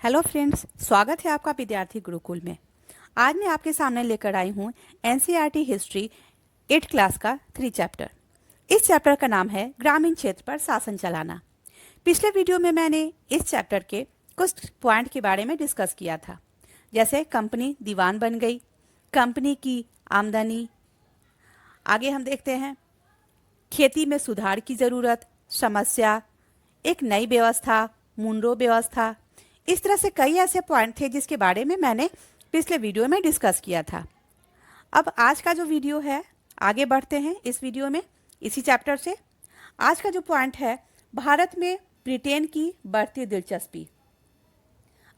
Hello friends, स्वागत है आपका विद्यार्थी गुरुकुल में। आज मैं आपके सामने लेकर आई हूँ एनसीईआरटी हिस्ट्री 8 क्लास का 3 चैप्टर। इस चैप्टर का नाम है ग्रामीण क्षेत्र पर शासन चलाना। पिछले वीडियो में मैंने इस चैप्टर के कुछ पॉइंट के बारे में डिस्कस किया था, जैसे कंपनी दीवान बन गई, कंपनी की आमदनी। आगे हम देखते हैं खेती में सुधार की ज़रूरत, समस्या, एक नई व्यवस्था, मुनरो व्यवस्था। इस तरह से कई ऐसे पॉइंट थे जिसके बारे में मैंने पिछले वीडियो में डिस्कस किया था। अब आज का जो वीडियो है, आगे बढ़ते हैं इस वीडियो में इसी चैप्टर से। आज का जो पॉइंट है, भारत में ब्रिटेन की बढ़ती दिलचस्पी।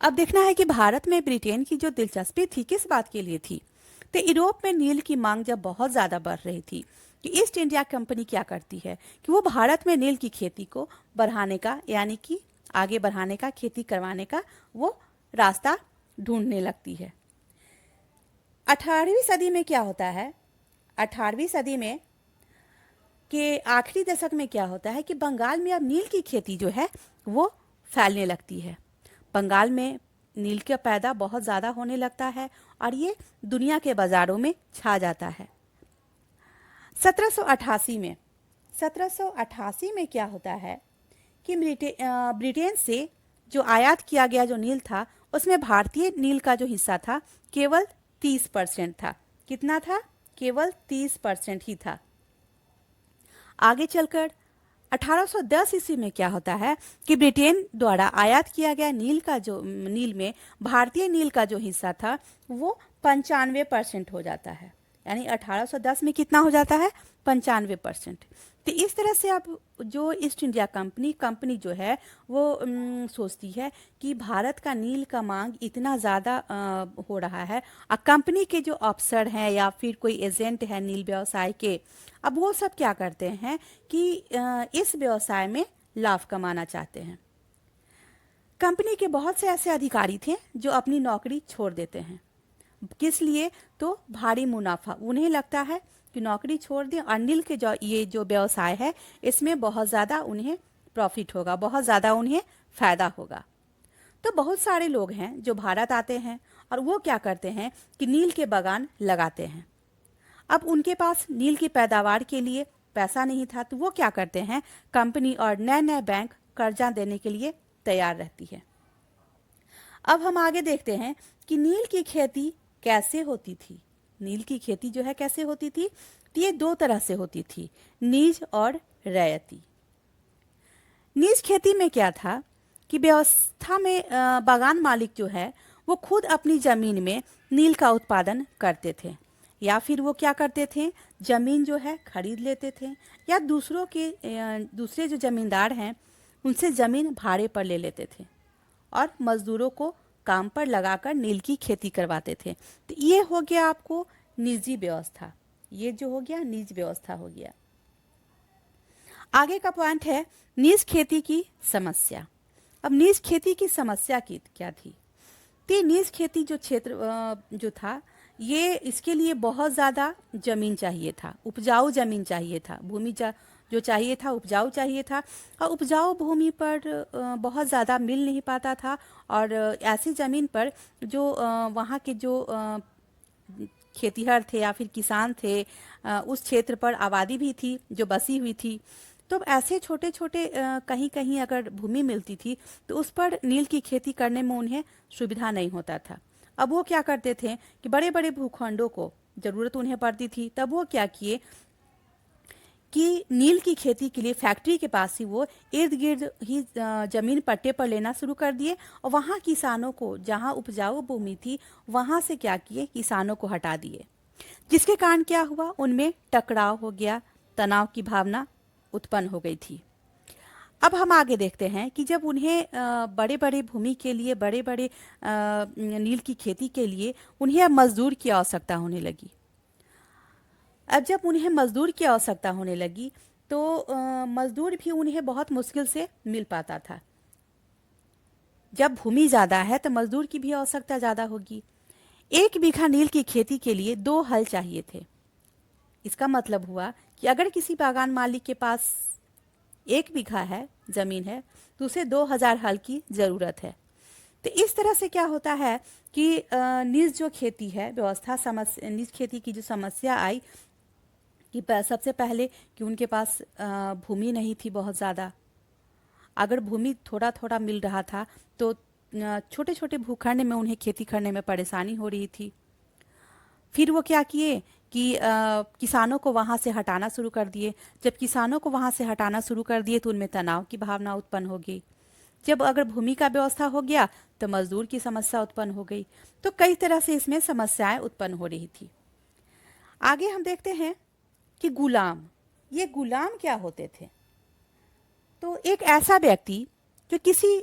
अब देखना है कि भारत में ब्रिटेन की जो दिलचस्पी थी किस बात के लिए थी। तो यूरोप में नील की मांग जब बहुत ज़्यादा बढ़ रही थी कि ईस्ट इंडिया कंपनी क्या करती है कि वो भारत में नील की खेती को बढ़ाने का, यानी कि आगे बढ़ाने का, खेती करवाने का वो रास्ता ढूंढने लगती है। 18वीं सदी में क्या होता है, 18वीं सदी में के आखिरी दशक में क्या होता है कि बंगाल में अब नील की खेती जो है वो फैलने लगती है। बंगाल में नील का पैदा बहुत ज़्यादा होने लगता है और ये दुनिया के बाज़ारों में छा जाता है। 1788 में क्या होता है कि ब्रिटेन से जो आयात किया गया जो नील था उसमें भारतीय नील का जो हिस्सा था केवल 30% था। कितना था? केवल 30% ही था। आगे चलकर 1810 ईस्वी में क्या होता है कि ब्रिटेन द्वारा आयात किया गया नील में भारतीय नील का जो हिस्सा था वो 95% हो जाता है। यानी 1810 में कितना हो जाता है? 95%। तो इस तरह से अब जो ईस्ट इंडिया कंपनी जो है वो सोचती है कि भारत का नील का मांग इतना ज़्यादा हो रहा है, और कंपनी के जो अफसर हैं या फिर कोई एजेंट है नील व्यवसाय के, अब वो सब क्या करते हैं कि इस व्यवसाय में लाभ कमाना चाहते हैं। कंपनी के बहुत से ऐसे अधिकारी थे जो अपनी नौकरी छोड़ देते हैं। किस लिए? तो भारी मुनाफा। उन्हें लगता है कि नौकरी छोड़ दें और नील के ये जो व्यवसाय है इसमें बहुत ज़्यादा उन्हें प्रॉफिट होगा, बहुत ज़्यादा उन्हें फ़ायदा होगा। तो बहुत सारे लोग हैं जो भारत आते हैं और वो क्या करते हैं कि नील के बागान लगाते हैं। अब उनके पास नील की पैदावार के लिए पैसा नहीं था, तो वो क्या करते हैं, कंपनी और नए नए बैंक कर्जा देने के लिए तैयार रहती है। अब हम आगे देखते हैं कि नील की खेती कैसे होती थी। नील की खेती जो है कैसे होती थी, तो ये दो तरह से होती थी, निज और रैयती। निज खेती में क्या था कि व्यवस्था में बागान मालिक जो है वो खुद अपनी ज़मीन में नील का उत्पादन करते थे, या फिर वो क्या करते थे, ज़मीन जो है खरीद लेते थे, या दूसरे जो ज़मींदार हैं उनसे ज़मीन भाड़े पर ले लेते थे और मज़दूरों को काम पर लगाकर नील की खेती करवाते थे। तो ये हो गया आपको निजी व्यवस्था। ये जो हो गया निज व्यवस्था हो गया। आगे का पॉइंट है निज खेती की समस्या। अब निज खेती की समस्या की क्या थी? तो निज खेती जो क्षेत्र जो था, ये इसके लिए बहुत ज़्यादा ज़मीन चाहिए था, उपजाऊ ज़मीन चाहिए था, जो चाहिए था उपजाऊ चाहिए था, और उपजाऊ भूमि पर बहुत ज़्यादा मिल नहीं पाता था। और ऐसी ज़मीन पर जो वहाँ के जो खेतीहर थे या फिर किसान थे, उस क्षेत्र पर आबादी भी थी जो बसी हुई थी। तो ऐसे छोटे छोटे कहीं कहीं अगर भूमि मिलती थी तो उस पर नील की खेती करने में उन्हें सुविधा नहीं होता था। अब वो क्या करते थे कि बड़े बड़े भूखंडों को ज़रूरत उन्हें पड़ती थी, तब वो क्या किए कि नील की खेती के लिए फैक्ट्री के पास ही वो इर्द गिर्द ही ज़मीन पट्टे पर लेना शुरू कर दिए, और वहाँ किसानों को, जहाँ उपजाऊ भूमि थी वहाँ से क्या किए, किसानों को हटा दिए। जिसके कारण क्या हुआ, उनमें टकराव हो गया, तनाव की भावना उत्पन्न हो गई थी। अब हम आगे देखते हैं कि जब उन्हें बड़े बड़े भूमि के लिए, बड़े बड़े नील की खेती के लिए उन्हें अब मजदूर की आवश्यकता होने लगी। अब जब उन्हें मजदूर की आवश्यकता होने लगी तो मजदूर भी उन्हें बहुत मुश्किल से मिल पाता था। जब भूमि ज़्यादा है तो मजदूर की भी आवश्यकता ज़्यादा होगी। 1 बीघा नील की खेती के लिए 2 हल चाहिए थे। इसका मतलब हुआ कि अगर किसी बागान मालिक के पास 1 बीघा है ज़मीन है तो उसे 2000 हल की ज़रूरत है। तो इस तरह से क्या होता है कि निज जो खेती है व्यवस्था समस्या, निज खेती की जो समस्या आई कि सबसे पहले कि उनके पास भूमि नहीं थी बहुत ज़्यादा। अगर भूमि थोड़ा थोड़ा मिल रहा था तो छोटे छोटे भूखंड में उन्हें खेती करने में परेशानी हो रही थी। फिर वो क्या किए कि किसानों को वहाँ से हटाना शुरू कर दिए। जब किसानों को वहाँ से हटाना शुरू कर दिए तो उनमें तनाव की भावना उत्पन्न हो गई। जब अगर भूमि का व्यवस्था हो गया तो मजदूर की समस्या उत्पन्न हो गई। तो कई तरह से इसमें समस्याएं उत्पन्न हो रही थी। आगे हम देखते हैं कि गुलाम, ये गुलाम क्या होते थे? तो एक ऐसा व्यक्ति जो किसी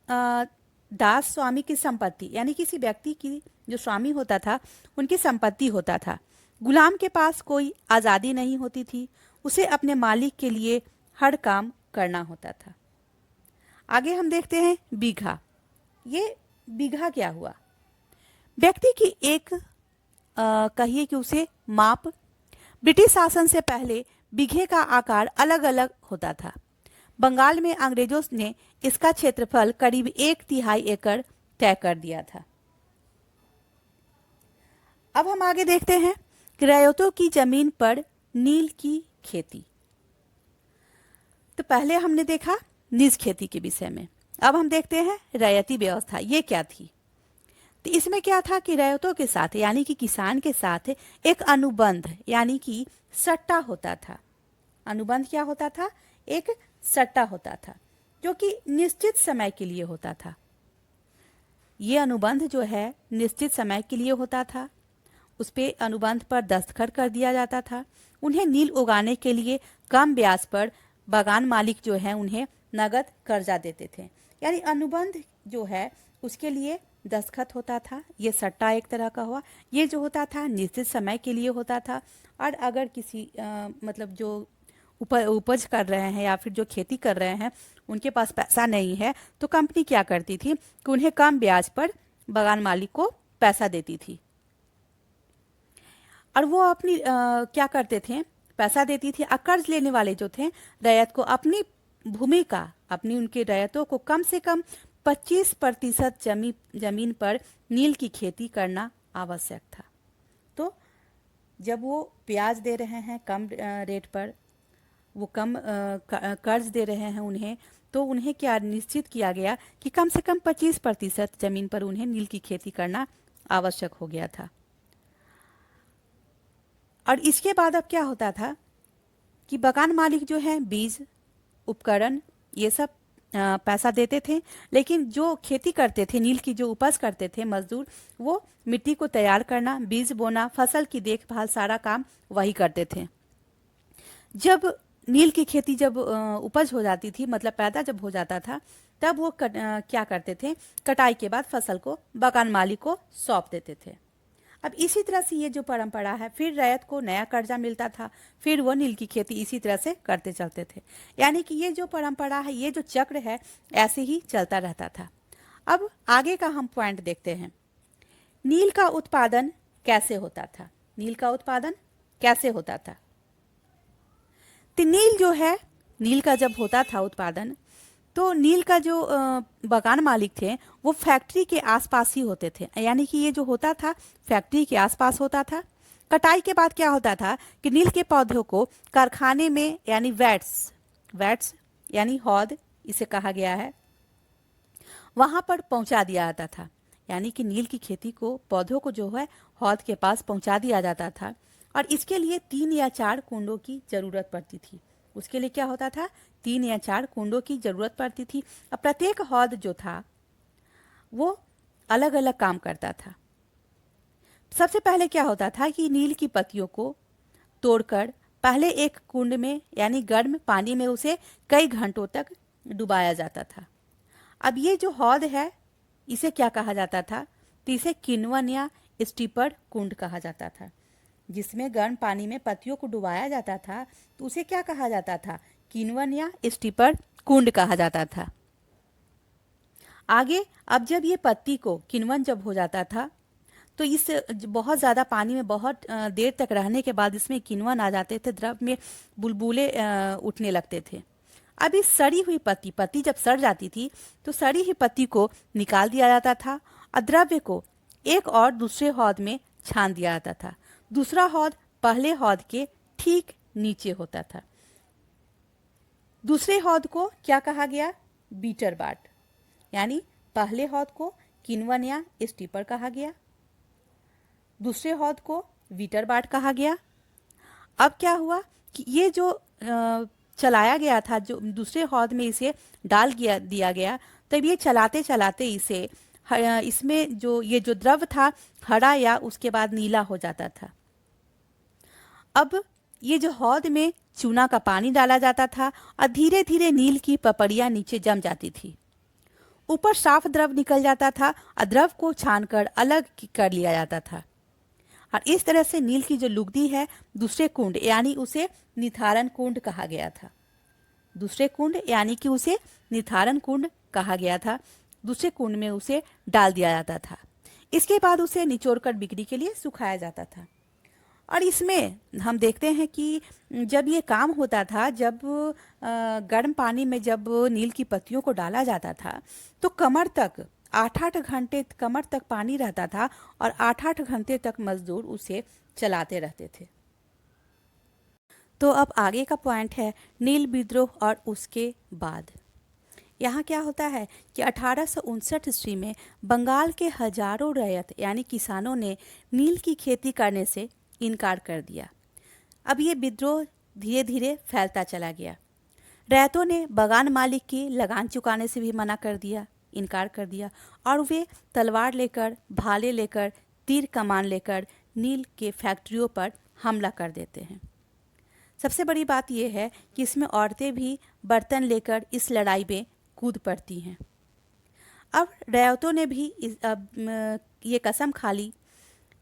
दास स्वामी की संपत्ति, यानी किसी व्यक्ति की जो स्वामी होता था उनकी संपत्ति होता था। गुलाम के पास कोई आज़ादी नहीं होती थी, उसे अपने मालिक के लिए हर काम करना होता था। आगे हम देखते हैं बीघा। ये बीघा क्या हुआ? व्यक्ति की एक कहिए कि उसे माप। ब्रिटिश शासन से पहले बीघे का आकार अलग अलग होता था। बंगाल में अंग्रेजों ने इसका क्षेत्रफल करीब 1/3 एकड़ तय कर दिया था। अब हम आगे देखते हैं कि रैयतों की जमीन पर नील की खेती। तो पहले हमने देखा निज खेती के विषय में, अब हम देखते हैं रैयती व्यवस्था, ये क्या थी। तो इसमें क्या था कि रैयतों के साथ यानी कि किसान के साथ एक अनुबंध यानी कि सट्टा होता था। अनुबंध क्या होता था? एक सट्टा होता था जो कि निश्चित समय के लिए होता था। ये अनुबंध जो है निश्चित समय के लिए होता था। उस पे अनुबंध पर दस्तखत कर दिया जाता था। उन्हें नील उगाने के लिए कम ब्याज पर बागान मालिक जो है उन्हें नगद कर्जा देते थे। यानी अनुबंध जो है उसके लिए दस्तखत होता था। ये सट्टा एक तरह का हुआ। ये जो होता था निश्चित समय के लिए होता था। और अगर किसी मतलब जो उपज कर रहे हैं या फिर जो खेती कर रहे हैं उनके पास पैसा नहीं है तो कंपनी क्या करती थी कि उन्हें कम ब्याज पर बागान मालिक को पैसा देती थी। और वो अपनी क्या करते थे, पैसा देती थी। और कर्ज लेने वाले जो थे रैयत को अपनी भूमि का, अपनी उनके रैयतों को कम से कम 25% जमीन पर नील की खेती करना आवश्यक था। तो जब वो ब्याज दे रहे हैं कम रेट पर, वो कम कर्ज दे रहे हैं उन्हें, तो उन्हें क्या निश्चित किया गया कि कम से कम 25% जमीन पर उन्हें नील की खेती करना आवश्यक हो गया था। और इसके बाद अब क्या होता था कि बागान मालिक जो है बीज, उपकरण, ये सब पैसा देते थे। लेकिन जो खेती करते थे, नील की जो उपज करते थे मजदूर, वो मिट्टी को तैयार करना, बीज बोना, फसल की देखभाल, सारा काम वही करते थे। जब नील की खेती जब उपज हो जाती थी, मतलब पैदा जब हो जाता था, तब वो क्या करते थे, कटाई के बाद फसल को बागान मालिक को सौंप देते थे। अब इसी तरह से ये जो परंपरा है, फिर रैयत को नया कर्जा मिलता था, फिर वो नील की खेती इसी तरह से करते चलते थे। यानी कि ये जो परंपरा है, ये जो चक्र है, ऐसे ही चलता रहता था। अब आगे का हम पॉइंट देखते हैं, नील का उत्पादन कैसे होता था। नील का उत्पादन कैसे होता था? तो नील जो है, नील का जब होता था उत्पादन, तो नील का जो बागान मालिक थे वो फैक्ट्री के आसपास ही होते थे। यानी कि ये जो होता था फैक्ट्री के आसपास होता था। कटाई के बाद क्या होता था कि नील के पौधों को कारखाने में, यानी वैट्स यानी हौद इसे कहा गया है, वहाँ पर पहुँचा दिया जाता था। यानी कि नील की खेती को, पौधों को जो है हौद के पास पहुँचा दिया जाता था। और इसके लिए 3 या 4 कुंडों की ज़रूरत पड़ती थी। उसके लिए क्या होता था, 3 या 4 कुंडों की ज़रूरत पड़ती थी। अब प्रत्येक हौद जो था वो अलग अलग काम करता था। सबसे पहले क्या होता था कि नील की पत्तियों को तोड़कर पहले एक कुंड में, यानी गर्म पानी में, उसे कई घंटों तक डुबाया जाता था। अब ये जो हौद है इसे क्या कहा जाता था, तो इसे किण्वन या स्टीपर कुंड कहा जाता था। जिसमें गर्म पानी में पत्तियों को डुबाया जाता था तो उसे क्या कहा जाता था, किण्वन या स्टीपर कुंड कहा जाता था। आगे अब जब ये पत्ती को किण्वन जब हो जाता था तो इस बहुत ज़्यादा पानी में बहुत देर तक रहने के बाद इसमें किण्वन आ जाते थे, द्रव में बुलबुले उठने लगते थे। अब इस सड़ी हुई पत्ती पत्ती जब सड़ जाती थी तो सड़ी हुई पत्ती को निकाल दिया जाता था और द्रव्य को एक और दूसरे हौद में छान दिया जाता था। दूसरा हौद पहले हौद के ठीक नीचे होता था। दूसरे हौद को क्या कहा गया? बीटर बाट, यानी पहले हौद को किण्वन या स्टीपर कहा गया, दूसरे हौद को वीटर बाट कहा गया। अब क्या हुआ कि ये जो चलाया गया था, जो दूसरे हौद में इसे दिया गया, तब ये चलाते चलाते इसमें जो द्रव था हरा या उसके बाद नीला हो जाता था। अब ये जो हौद में चूना का पानी डाला जाता था और धीरे धीरे नील की पपड़ियाँ नीचे जम जाती थी। ऊपर साफ द्रव निकल जाता था और द्रव को छानकर अलग कर लिया जाता था और इस तरह से नील की जो लुगदी है दूसरे कुंड यानी उसे निथारण कुंड कहा गया था। दूसरे कुंड यानी कि उसे निथारण कुंड कहा गया था। दूसरे कुंड में उसे डाल दिया जाता था। इसके बाद उसे निचोड़कर बिक्री के लिए सुखाया जाता था। और इसमें हम देखते हैं कि जब ये काम होता था, जब गर्म पानी में जब नील की पत्तियों को डाला जाता था तो कमर तक 8-8 घंटे कमर तक पानी रहता था और 8-8 घंटे तक मजदूर उसे चलाते रहते थे। तो अब आगे का पॉइंट है नील विद्रोह और उसके बाद। यहाँ क्या होता है कि 1859 ईस्वी में बंगाल के हजारों रैयत यानी किसानों ने नील की खेती करने से इनकार कर दिया। अब ये विद्रोह धीरे धीरे फैलता चला गया। रैयतों ने बगान मालिक की लगान चुकाने से भी मना कर दिया, इनकार कर दिया और वे तलवार लेकर, भाले लेकर, तीर कमान लेकर नील के फैक्ट्रियों पर हमला कर देते हैं। सबसे बड़ी बात यह है कि इसमें औरतें भी बर्तन लेकर इस लड़ाई में कूद पड़ती हैं। अब रैयतों ने भी ये कसम खा ली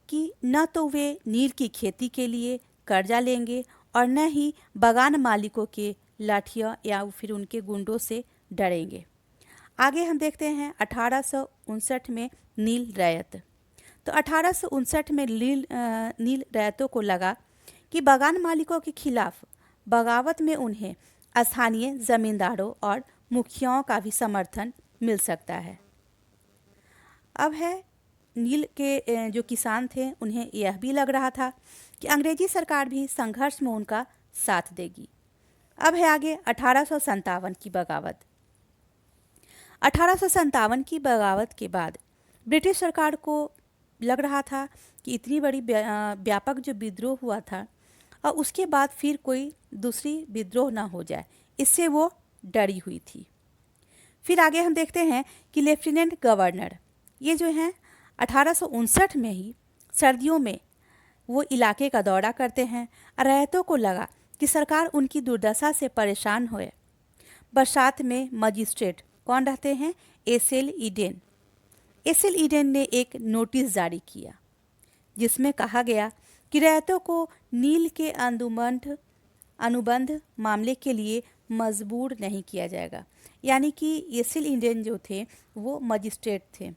कि न तो वे नील की खेती के लिए कर्जा लेंगे और न ही बगान मालिकों के लाठियाँ या फिर उनके गुंडों से डरेंगे। आगे हम देखते हैं 1859 में नील रैयत। तो 1859 में नील रैयतों को लगा कि बगान मालिकों के खिलाफ बगावत में उन्हें स्थानीय जमींदारों और मुखियाओं का भी समर्थन मिल सकता है। अब है नील के जो किसान थे उन्हें यह भी लग रहा था कि अंग्रेजी सरकार भी संघर्ष में उनका साथ देगी। अब है आगे 1857 की बगावत। 1857 की बगावत के बाद ब्रिटिश सरकार को लग रहा था कि इतनी बड़ी व्यापक जो विद्रोह हुआ था और उसके बाद फिर कोई दूसरी विद्रोह ना हो जाए, इससे वो डरी हुई थी। फिर आगे हम देखते हैं कि लेफ्टिनेंट गवर्नर ये जो हैं 1859 में ही सर्दियों में वो इलाके का दौरा करते हैं। रैयतों को लगा कि सरकार उनकी दुर्दशा से परेशान हुए। बरसात में मजिस्ट्रेट कौन रहते हैं? SL Eden. एसएल ईडेन ने एक नोटिस जारी किया जिसमें कहा गया कि रैयतों को नील के अनुबंध मामले के लिए मजबूर नहीं किया जाएगा। यानी कि एसएल ईडेन जो थे वो मजिस्ट्रेट थे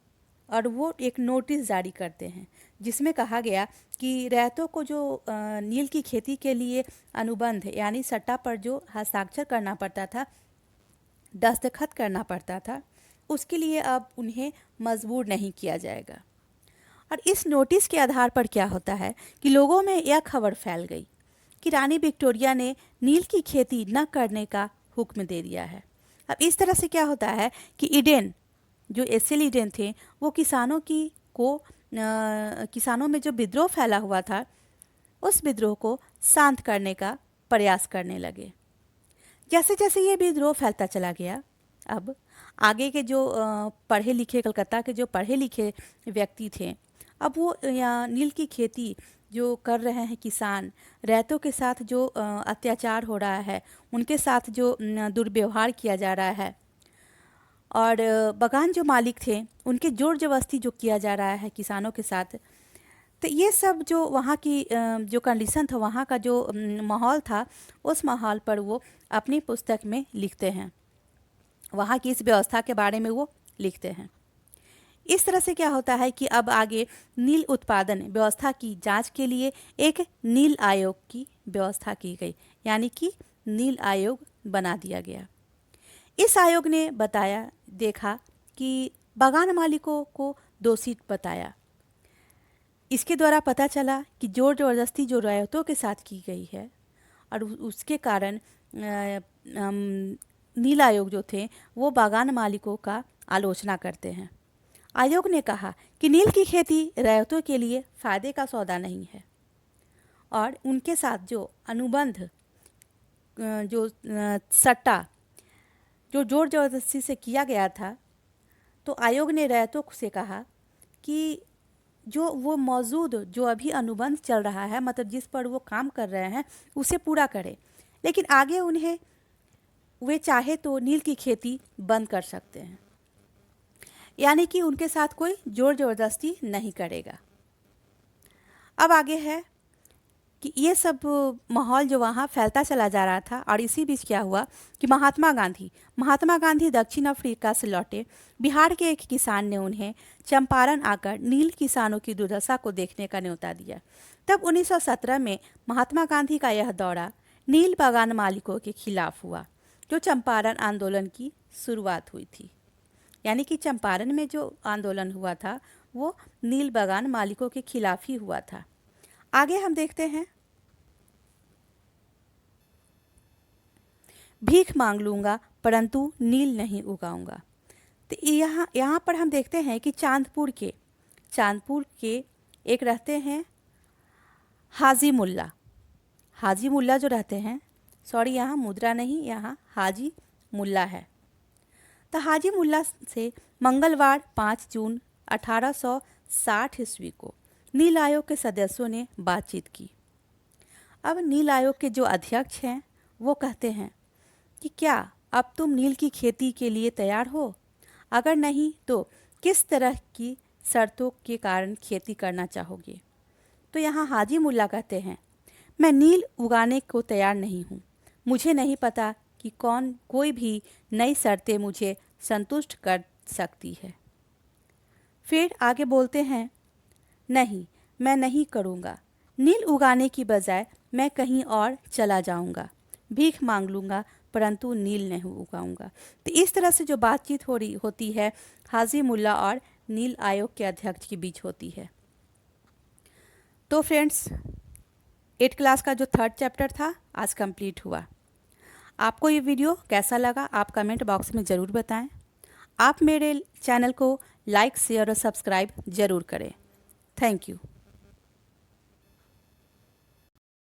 और वो एक नोटिस जारी करते हैं जिसमें कहा गया कि रैयतों को जो नील की खेती के लिए अनुबंध यानी सट्टा पर जो हस्ताक्षर करना पड़ता था, दस्तखत करना पड़ता था, उसके लिए अब उन्हें मजबूर नहीं किया जाएगा। और इस नोटिस के आधार पर क्या होता है कि लोगों में यह खबर फैल गई कि रानी विक्टोरिया ने नील की खेती न करने का हुक्म दे दिया है। अब इस तरह से क्या होता है कि ईडेन जो एसएल ईडेन थे वो किसानों में जो विद्रोह फैला हुआ था उस विद्रोह को शांत करने का प्रयास करने लगे। जैसे जैसे ये विद्रोह फैलता चला गया, अब आगे के जो पढ़े लिखे कलकत्ता के जो पढ़े लिखे व्यक्ति थे, अब वो नील की खेती जो कर रहे हैं किसान, रैयतों के साथ जो अत्याचार हो रहा है, उनके साथ जो दुर्व्यवहार किया जा रहा है और बगान जो मालिक थे उनके जोर जबरदस्ती जो किया जा रहा है किसानों के साथ, तो ये सब जो वहाँ की जो कंडीशन था, वहाँ का जो माहौल था, उस माहौल पर वो अपनी पुस्तक में लिखते हैं। वहाँ की इस व्यवस्था के बारे में वो लिखते हैं। इस तरह से क्या होता है कि अब आगे नील उत्पादन व्यवस्था की जांच के लिए एक नील आयोग की व्यवस्था की गई, यानी कि नील आयोग बना दिया गया। इस आयोग ने देखा कि बागान मालिकों को दोषी बताया। इसके द्वारा पता चला कि जोर ज़बरदस्ती जो रैयतों के साथ की गई है और उसके कारण नील आयोग जो थे वो बागान मालिकों का आलोचना करते हैं। आयोग ने कहा कि नील की खेती रैयतों के लिए फ़ायदे का सौदा नहीं है और उनके साथ जो अनुबंध जो सट्टा जो जोर ज़बरदस्ती से किया गया था, तो आयोग ने रैयतों से कहा कि जो वो मौजूद जो अभी अनुबंध चल रहा है, मतलब जिस पर वो काम कर रहे हैं, उसे पूरा करें, लेकिन आगे उन्हें वे चाहे तो नील की खेती बंद कर सकते हैं, यानी कि उनके साथ कोई जोर ज़बरदस्ती नहीं करेगा। अब आगे है कि ये सब माहौल जो वहाँ फैलता चला जा रहा था और इसी बीच क्या हुआ कि महात्मा गांधी दक्षिण अफ्रीका से लौटे। बिहार के एक किसान ने उन्हें चंपारण आकर नील किसानों की दुर्दशा को देखने का न्योता दिया। तब 1917 में महात्मा गांधी का यह दौरा नील बागान मालिकों के खिलाफ हुआ, जो चंपारण आंदोलन की शुरुआत हुई थी। यानी कि चंपारण में जो आंदोलन हुआ था वो नील बागान मालिकों के खिलाफ ही हुआ था। आगे हम देखते हैं, भीख मांग लूंगा परंतु नील नहीं उगाऊंगा। तो यहाँ पर हम देखते हैं कि चांदपुर के एक रहते हैं हाजी मुल्ला जो रहते हैं, सॉरी यहाँ मुद्रा नहीं, यहाँ हाजी मुल्ला है। तो हाजी मुल्ला से मंगलवार 5 जून 1860 ईस्वी को नील आयोग के सदस्यों ने बातचीत की। अब नील आयोग के जो अध्यक्ष हैं वो कहते हैं कि क्या अब तुम नील की खेती के लिए तैयार हो? अगर नहीं तो किस तरह की शर्तों के कारण खेती करना चाहोगे? तो यहाँ हाजी मुल्ला कहते हैं, मैं नील उगाने को तैयार नहीं हूँ। मुझे नहीं पता कि कोई भी नई शर्तें मुझे संतुष्ट कर सकती है। फिर आगे बोलते हैं, नहीं, मैं नहीं करूँगा। नील उगाने की बजाय मैं कहीं और चला जाऊँगा। भीख मांग लूँगा परंतु नील नहीं उगाऊँगा। तो इस तरह से जो बातचीत होती है हाजी मुल्ला और नील आयोग के अध्यक्ष के बीच होती है। तो फ्रेंड्स, 8 क्लास का जो 3rd चैप्टर था आज कंप्लीट हुआ। आपको ये वीडियो कैसा लगा आप कमेंट बॉक्स में ज़रूर बताएं। आप मेरे चैनल को लाइक, शेयर और सब्सक्राइब ज़रूर करें। Thank you.